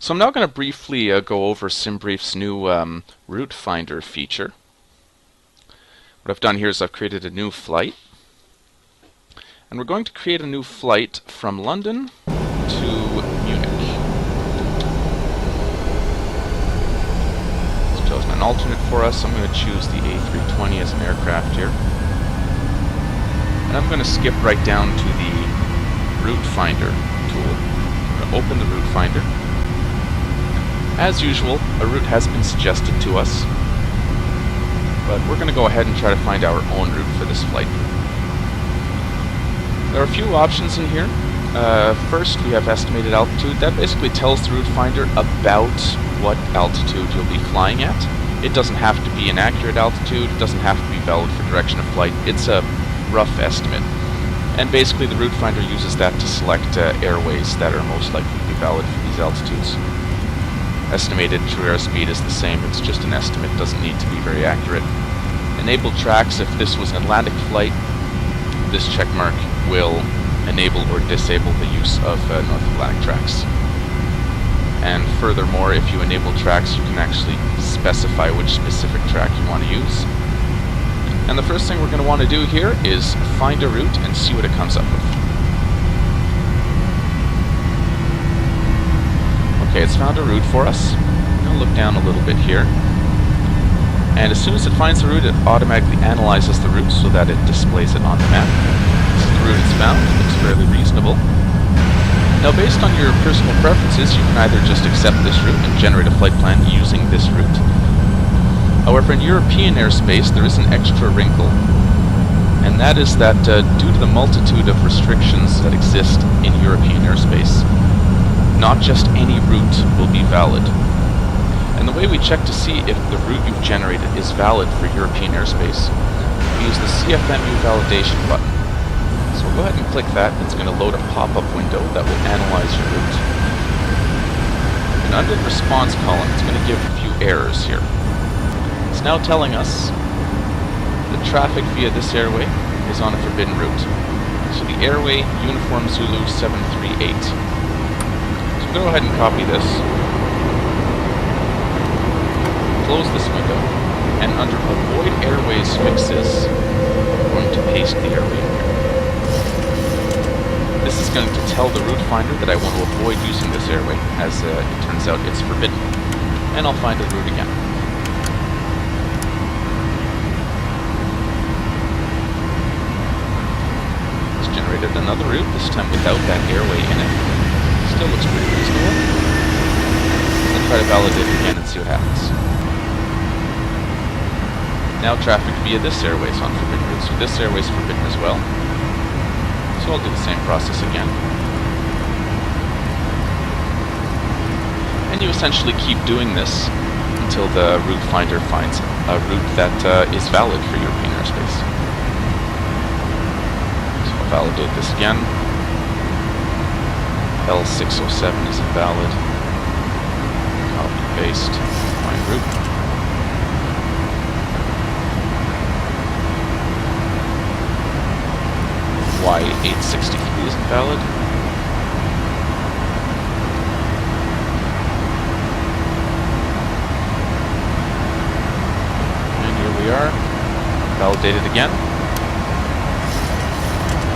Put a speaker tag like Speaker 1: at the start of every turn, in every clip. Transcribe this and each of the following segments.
Speaker 1: So I'm now going to briefly go over SimBrief's new route finder feature. What I've done here is I've created a new flight. And we're going to create a new flight from London to Munich. It's chosen an alternate for us. I'm going to choose the A320 as an aircraft here. And I'm going to skip right down to the route finder tool. I'm going to open the route finder. As usual, a route has been suggested to us, but we're going to go ahead and try to find our own route for this flight. There are a few options in here. First, we have estimated altitude. That basically tells the route finder about what altitude you'll be flying at. It doesn't have to be an accurate altitude. It doesn't have to be valid for direction of flight. It's a rough estimate. And basically, the route finder uses that to select airways that are most likely to be valid for these altitudes. Estimated true airspeed is the same, it's just an estimate, doesn't need to be very accurate. Enable tracks, if this was an Atlantic flight, this checkmark will enable or disable the use of North Atlantic tracks. And furthermore, if you enable tracks, you can actually specify which specific track you want to use. And the first thing we're going to want to do here is find a route and see what it comes up with. Okay, it's found a route for us. I'm going to look down a little bit here. And as soon as it finds the route, it automatically analyzes the route so that it displays it on the map. This is the route it's found. It looks fairly reasonable. Now, based on your personal preferences, you can either just accept this route and generate a flight plan using this route. However, in European airspace, there is an extra wrinkle. And that is that due to the multitude of restrictions that exist in European airspace, not just any route will be valid. And the way we check to see if the route you've generated is valid for European airspace, we use the CFMU validation button. So we'll go ahead and click that. It's going to load a pop-up window that will analyze your route. And under the response column, it's going to give a few errors here. It's now telling us that traffic via this airway is on a forbidden route. So the airway Uniform Zulu 738. Go ahead and copy this, close this window, and under Avoid Airways Fixes, I'm going to paste the airway in here. This is going to tell the route finder that I want to avoid using this airway, as it turns out it's forbidden. And I'll find the route again. It's generated another route, this time without that airway in it. Still looks pretty reasonable. I'll try to validate it again and see what happens. Now traffic via this airway is on forbidden route, so this airway is forbidden as well. So I'll do the same process again. And you essentially keep doing this until the route finder finds a route that is valid for European airspace. So I'll validate this again. L607 is invalid. Copy, paste, find route. Y863 is invalid. And here we are. Validated again.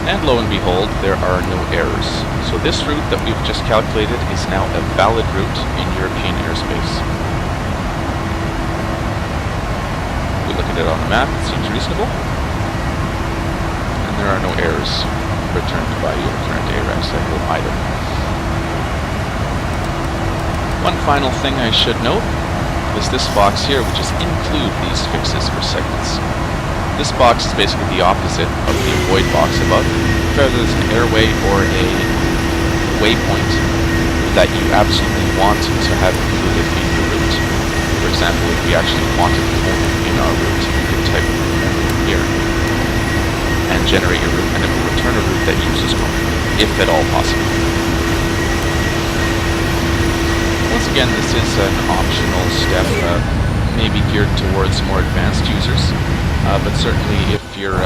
Speaker 1: And lo and behold, there are no errors. So this route that we've just calculated is now a valid route in European airspace. We look at it on the map, it seems reasonable. And there are no errors returned by your current ARAC cycle either. One final thing I should note is this box here, which is include these fixes for segments. This box is basically the opposite of the avoid box above. Whether there's an airway or a waypoint that you absolutely want to have included in your route. For example, if we actually wanted to hold it in our route, you could type here and generate your route, and it will return a route that uses one, if at all possible. Once again, this is an optional step, maybe geared towards more advanced users. But certainly if you're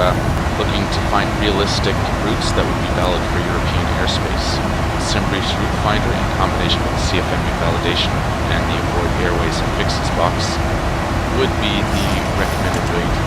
Speaker 1: looking to find realistic routes that would be valid for European airspace, SimBrief's route finder in combination with the CFMU validation and the Avoid Airways and Fixes box would be the recommended way to